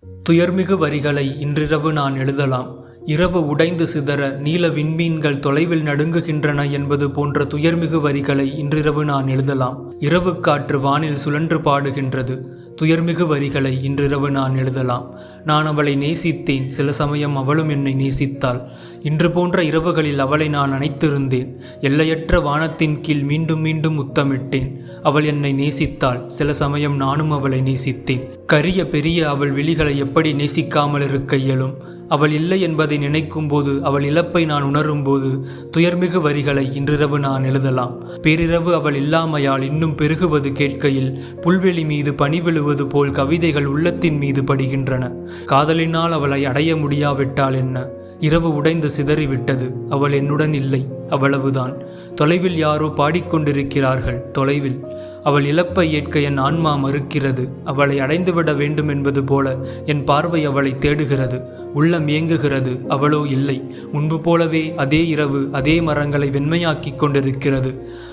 துயர்மிகு வரிகளை இன்றிரவு நான் எழுதலாம். இரவு உடைந்து சிதற நீல விண்மீன்கள் தொலைவில் நடுங்குகின்றன என்பது போன்ற துயர்மிகு வரிகளை இன்றிரவு நான் எழுதலாம். இரவு காற்று வானில் சுழன்று பாடுகின்றது. துயர்மிகு வரிகளை இன்றிரவு நான் எழுதலாம். நான் அவளை நேசித்தேன். சில சமயம் அவளும் என்னை நேசித்தாள். இன்று போன்ற இரவுகளில் அவளை நான் அணைத்திருந்தேன். எல்லையற்ற வானத்தின் கீழ் மீண்டும் மீண்டும் முத்தமிட்டேன். அவள் என்னை நேசித்தாள். சில சமயம் நானும் அவளை நேசித்தேன். கரிய பெரிய அவள் விழிகளை எப்படி நேசிக்காமல் இருக்க இயலும்? அவள் இல்லை என்பதை நினைக்கும் போது, அவள் இழப்பை நான் உணரும் போது துயர்மிகு வரிகளை இன்றிரவு நான் எழுதலாம். பேரிரவு அவள் இல்லாமையால் இன்னும் பெருகுவது கேட்கையில் புல்வெளி மீது பனி விழுவது போல் கவிதைகள் உள்ளத்தின் மீது படுகின்றன. காதலினால் அவளை அடைய முடியாவிட்டால் என்ன? இரவு உடைந்து சிதறிவிட்டது. அவள் என்னுடன் இல்லை, அவ்வளவுதான். தொலைவில் யாரோ பாடிக்கொண்டிருக்கிறார்கள். தொலைவில் அவள் இழப்பை ஏற்க என் ஆன்மா மறுக்கிறது. அவளை அடைந்துவிட வேண்டும் என்பது போல என் பார்வை அவளை தேடுகிறது. உள்ளம் இயங்குகிறது. அவளோ இல்லை. முன்பு போலவே அதே இரவு அதே மரங்களை வெண்மையாக்கி கொண்டிருக்கிறது.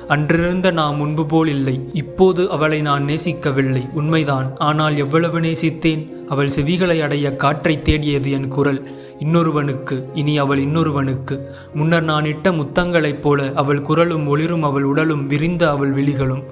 அன்றிருந்த நான் முன்பு போல் இல்லை. இப்போது அவளை நான் நேசிக்கவில்லை, உண்மைதான். ஆனால் எவ்வளவு நேசித்தேன்! அவள் செவிகளை அடைய காற்றை தேடியது என் குரல். இன்னொருவனுக்கு, இனி அவள் இன்னொருவனுக்கு. முன்னர் நான் இட்ட முத்தங்களைப் போல அவள் குரலும் ஒளிரும், அவள் உடலும் விரிந்த அவள் விழிகளும்.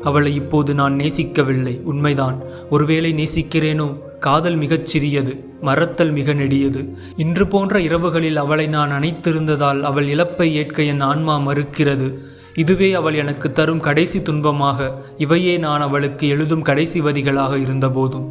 அவளை இப்போது நான் நேசிக்கவில்லை, உண்மைதான். ஒருவேளை நேசிக்கிறேனோ? காதல் மிகச் சிறியது, மறத்தல் மிக நெடியது. இன்று போன்ற இரவுகளில் அவளை நான் அணைத்திருந்ததால் அவள் இழப்பை ஏற்க என் ஆன்மா மறுக்கிறது. இதுவே அவள் எனக்கு தரும் கடைசி துன்பமாக, இவையே நான் அவளுக்கு எழுதும் கடைசி வரிகளாக இருந்தபோதும்